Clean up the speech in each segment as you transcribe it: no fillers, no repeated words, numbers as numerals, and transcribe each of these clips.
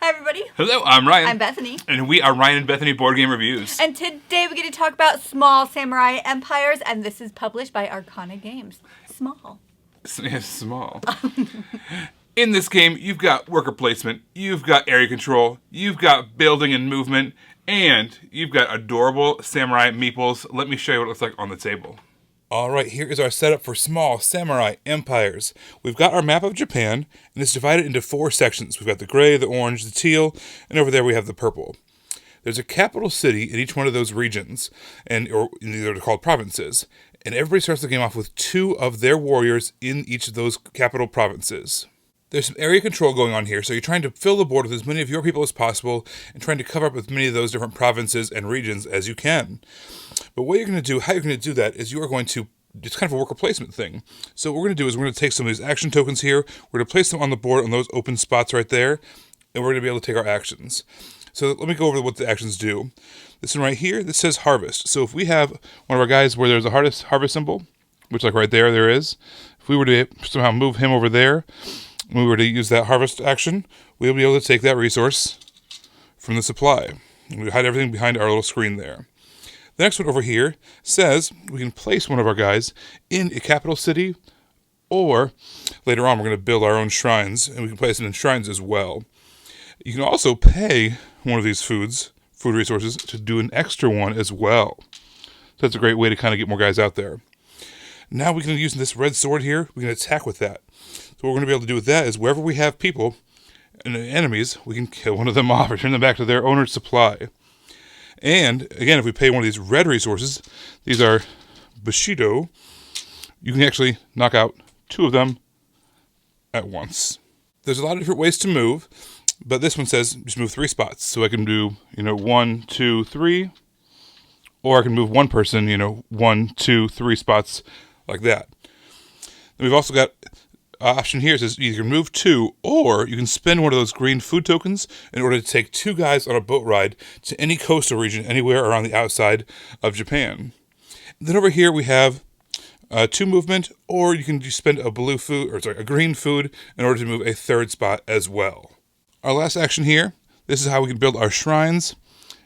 Hi, everybody. Hello, I'm Ryan. I'm Bethany. And we are Ryan and Bethany Board Game Reviews. And today we get to talk about small samurai empires, and this is published by Archona Games. Small. Yes, small. In this game, you've got worker placement, you've got area control, you've got building and movement, and you've got adorable samurai meeples. Let me show you what it looks like on the table. Alright, here is our setup for small samurai empires. We've got our map of Japan, and it's divided into 4 sections. We've got the gray, the orange, the teal, and over there we have the purple. There's a capital city in each one of those regions, or they're called provinces. And everybody starts the game off with 2 of their warriors in each of those capital provinces. There's some area control going on here, so you're trying to fill the board with as many of your people as possible and trying to cover up as many of those different provinces and regions as you can. But what you're going to do, how you're going to do that, is you are going to, it's kind of a worker placement thing. So what we're going to do is we're going to take some of these action tokens here, we're going to place them on the board on those open spots right there, and we're going to be able to take our actions. So let me go over what the actions do. This one right here, this says harvest. So if we have one of our guys where there's a harvest symbol, which like right there is, if we were to somehow move him over there, and we were to use that harvest action, we'll be able to take that resource from the supply. And we hide everything behind our little screen there. The next one over here says we can place one of our guys in a capital city, or later on we're going to build our own shrines, and we can place them in shrines as well. You can also pay one of these food resources to do an extra one as well. So that's a great way to kind of get more guys out there. Now we can use this red sword here, we can attack with that. So what we're going to be able to do with that is wherever we have people and enemies, we can kill one of them off or turn them back to their owner's supply. And again, if we pay one of these red resources, these are Bushido, you can actually knock out 2 of them at once. There's a lot of different ways to move, but this one says just move 3 spots. So I can do, 1, 2, 3, or I can move one person, 1, 2, 3 spots like that. Then we've also got an option here. It says you can move 2, or you can spend one of those green food tokens in order to take 2 guys on a boat ride to any coastal region anywhere around the outside of Japan. And then over here we have 2 movement, or you can just spend a green food in order to move a 3rd spot as well. Our last action here, this is how we can build our shrines.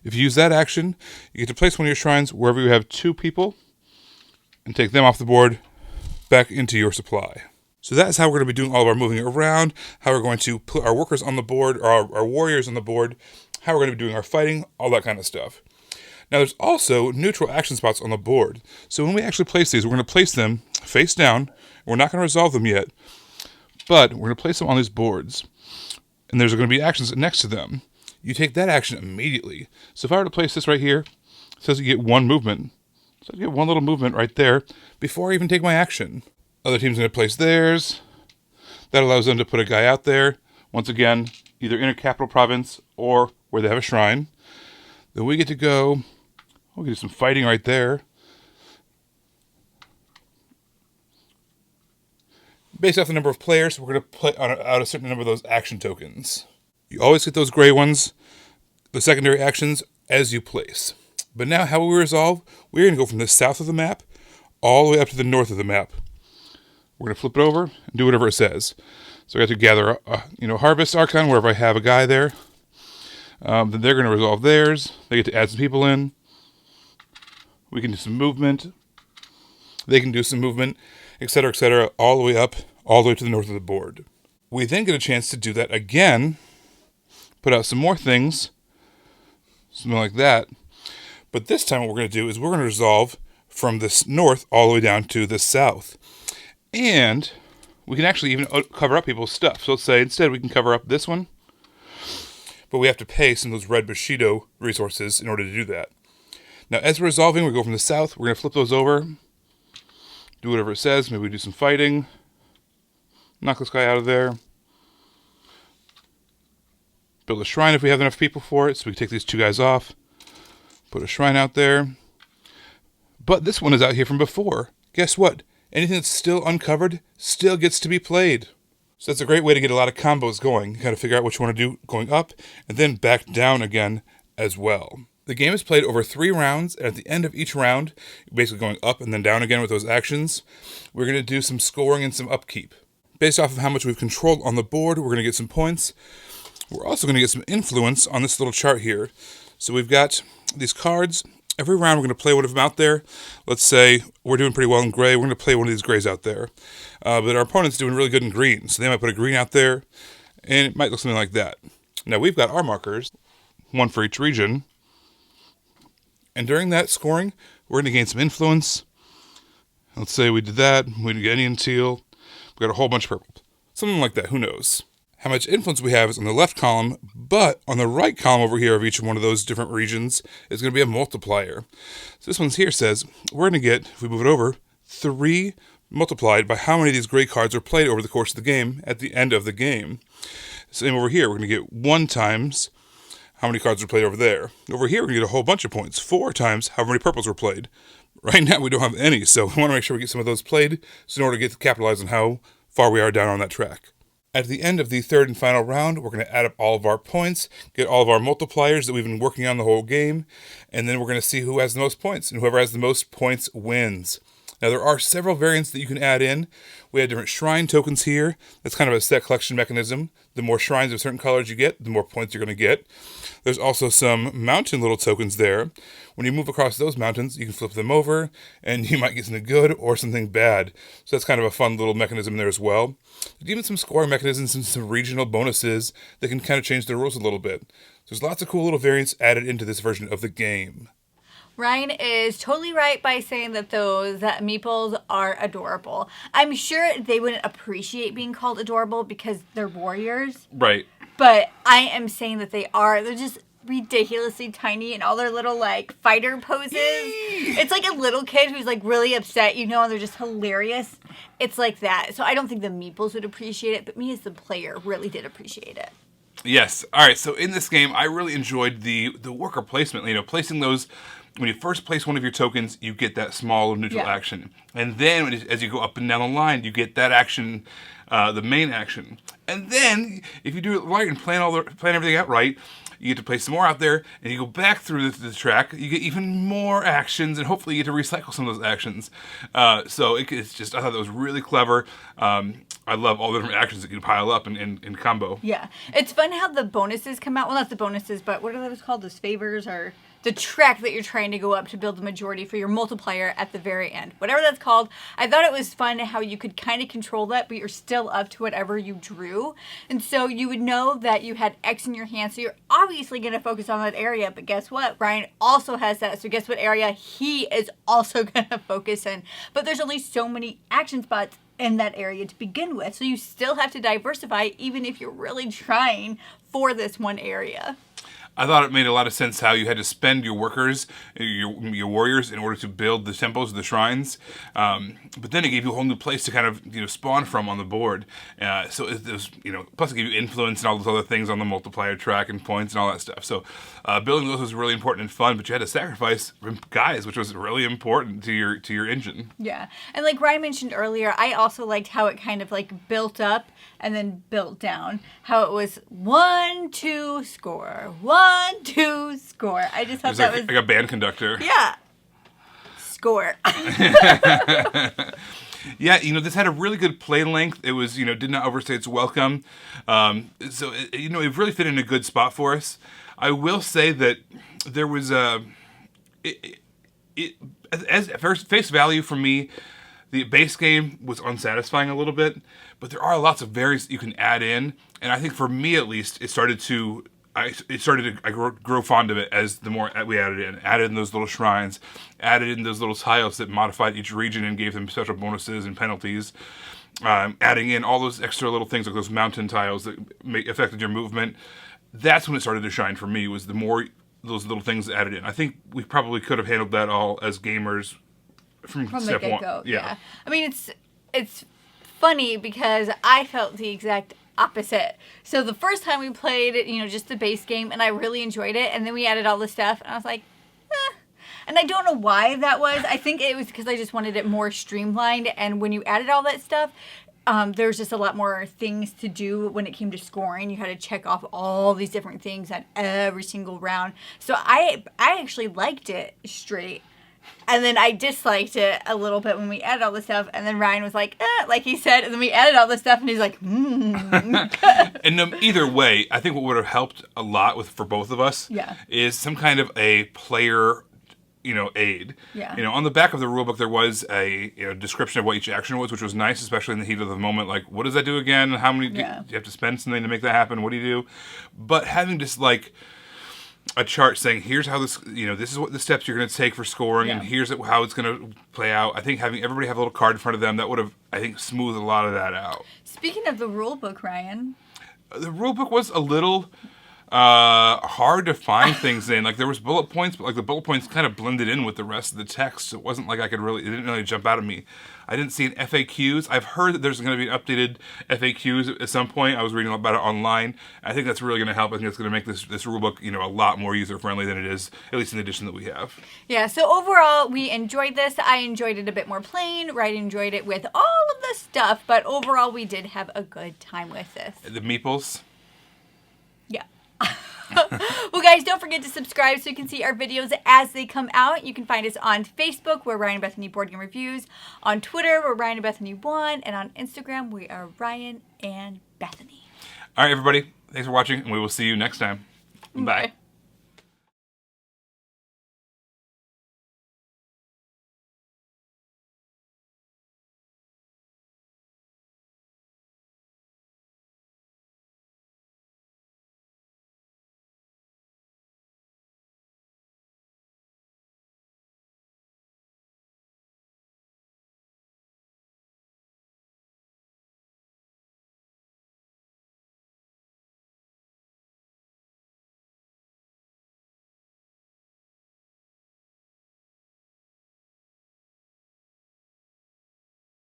If you use that action, you get to place one of your shrines wherever you have 2 people and take them off the board back into your supply. So that's how we're going to be doing all of our moving around, how we're going to put our workers on the board, or our warriors on the board, how we're going to be doing our fighting, all that kind of stuff. Now there's also neutral action spots on the board. So when we actually place these, we're going to place them face down. We're not going to resolve them yet, but we're going to place them on these boards. And there's going to be actions next to them. You take that action immediately. So if I were to place this right here, it says you get 1 movement. So I get 1 little movement right there before I even take my action. Other team's going to place theirs. That allows them to put a guy out there. Once again, either in a capital province or where they have a shrine. Then we get to go. We can do some fighting right there. Based off the number of players, we're going to put out a certain number of those action tokens. You always get those gray ones, the secondary actions, as you place. But now how will we resolve? We're going to go from the south of the map all the way up to the north of the map. We're going to flip it over and do whatever it says. So I got to gather, harvest Archon wherever I have a guy there. Then they're going to resolve theirs. They get to add some people in. We can do some movement. They can do some movement, etc., all the way up, all the way to the north of the board. We then get a chance to do that again, put out some more things, something like that. But this time what we're going to do is we're going to resolve from the north all the way down to the south. And we can actually even cover up people's stuff. So let's say instead we can cover up this one, but we have to pay some of those red Bushido resources in order to do that. Now as we're resolving, we go from the south, we're going to flip those over, do whatever it says, maybe we do some fighting, knock this guy out of there, build a shrine if we have enough people for it, so we can take these 2 guys off, put a shrine out there. But this one is out here from before. Guess what? Anything that's still uncovered still gets to be played. So that's a great way to get a lot of combos going. You kind of figure out what you want to do going up and then back down again as well. The game is played over 3 rounds, and at the end of each round, basically going up and then down again with those actions, we're going to do some scoring and some upkeep. Based off of how much we've controlled on the board, we're going to get some points. We're also going to get some influence on this little chart here. So we've got these cards. Every round we're going to play one of them out there. Let's say we're doing pretty well in gray. We're going to play one of these grays out there. But our opponent's doing really good in green. So they might put a green out there. And it might look something like that. Now we've got our markers, one for each region. And during that scoring, we're going to gain some influence. Let's say we did that. We didn't get any in teal. We got a whole bunch of purple. Something like that. Who knows? How much influence we have is on the left column, but on the right column over here of each one of those different regions is going to be a multiplier. So this one here says we're going to get, if we move it over, 3 multiplied by how many of these gray cards are played over the course of the game at the end of the game. Same over here, we're going to get 1 times how many cards are played over there. Over here, we're going to get a whole bunch of points, 4 times how many purples were played. Right now, we don't have any, so we want to make sure we get some of those played so in order to get to capitalize on how far we are down on that track. At the end of the third and final round, we're going to add up all of our points, get all of our multipliers that we've been working on the whole game, and then we're going to see who has the most points, and whoever has the most points wins. Now, there are several variants that you can add in. We have different shrine tokens here. That's kind of a set collection mechanism. The more shrines of certain colors you get, the more points you're going to get. There's also some mountain little tokens there. When you move across those mountains, you can flip them over, and you might get something good or something bad. So that's kind of a fun little mechanism there as well. There's even some scoring mechanisms and some regional bonuses that can kind of change the rules a little bit. There's lots of cool little variants added into this version of the game. Ryan is totally right by saying that those meeples are adorable. I'm sure they wouldn't appreciate being called adorable because they're warriors. Right. But I am saying that they're just ridiculously tiny and all their little like fighter poses. It's like a little kid who's like really upset, and they're just hilarious. It's like that. So I don't think the meeples would appreciate it, but me as the player really did appreciate it. Yes. All right. So in this game, I really enjoyed the worker placement. Placing those. When you first place one of your tokens, you get that small neutral action. And then as you go up and down the line, you get that action, the main action. And then if you do it right and plan everything out right, you get to place some more out there, and you go back through the track, you get even more actions, and hopefully you get to recycle some of those actions. So it's just, I thought that was really clever. I love all the different actions that you can pile up in combo. Yeah. It's fun how the bonuses come out. Well, not the bonuses, but what are those called? Those favors or the track that you're trying to go up to build the majority for your multiplier at the very end. Whatever that's called. I thought it was fun how you could kind of control that, but you're still up to whatever you drew. And so you would know that you had X in your hand, so you're obviously going to focus on that area. But guess what? Ryan also has that, so guess what area he is also going to focus in. But there's only so many action spots in that area to begin with, so you still have to diversify even if you're really trying for this one area. I thought it made a lot of sense how you had to spend your workers, your warriors, in order to build the temples, the shrines. But then it gave you a whole new place to kind of spawn from on the board. So it was plus it gave you influence and all those other things on the multiplier track and points and all that stuff. So building those was really important and fun. But you had to sacrifice guys, which was really important to your engine. Yeah, and like Ryan mentioned earlier, I also liked how it kind of like built up and then built down. How it was 1, 2, score. 1, 2, score. I just thought that was like a band conductor. Yeah. Score. Yeah, this had a really good play length. It was, did not overstay its welcome. So, it really fit in a good spot for us. I will say that there was as face value for me, the base game was unsatisfying a little bit, but there are lots of variants you can add in, and I think for me at least, I grow fond of it as the more we added in those little shrines, added in those little tiles that modified each region and gave them special bonuses and penalties, adding in all those extra little things like those mountain tiles that affected your movement. That's when it started to shine for me, was the more those little things added in. I think we probably could have handled that all as gamers from the step get-go. one. Yeah. I mean, it's funny because I felt the exact opposite. So the first time we played, just the base game, and I really enjoyed it, and then we added all the stuff, and I was like, eh. And I don't know why that was. I think it was because I just wanted it more streamlined, and when you added all that stuff, there's just a lot more things to do when it came to scoring. You had to check off all these different things at every single round. So I actually liked it straight. And then I disliked it a little bit when we added all this stuff. And then Ryan was like he said. And then we added all this stuff, and he's like, And either way, I think what would have helped a lot for both of us is some kind of a player, aid. Yeah. On the back of the rulebook, there was a description of what each action was, which was nice, especially in the heat of the moment. Like, what does that do again? How many do you have to spend something to make that happen? What do you do? But having just like a chart saying, here's how this, this is what the steps you're going to take for scoring, and here's how it's going to play out. I think having everybody have a little card in front of them, that would have, I think, smoothed a lot of that out. Speaking of the rule book, Ryan. The rule book was a little hard to find things in. Like, there was bullet points, but like the bullet points kind of blended in with the rest of the text. It wasn't like it didn't really jump out at me. I didn't see an FAQs. I've heard that there's going to be an updated FAQs at some point. I was reading about it online. I think that's really going to help. I think it's going to make this rulebook, a lot more user-friendly than it is, at least in the edition that we have. Yeah, so overall, we enjoyed this. I enjoyed it a bit more plain. Ryan enjoyed it with all of the stuff, but overall, we did have a good time with this. The Meeples? Yeah. Well, guys, don't forget to subscribe so you can see our videos as they come out. You can find us on Facebook, we're Ryan and Bethany Board Game Reviews. On Twitter, we're Ryan and Bethany 1. And on Instagram, we are Ryan and Bethany. All right, everybody. Thanks for watching, and we will see you next time. Bye.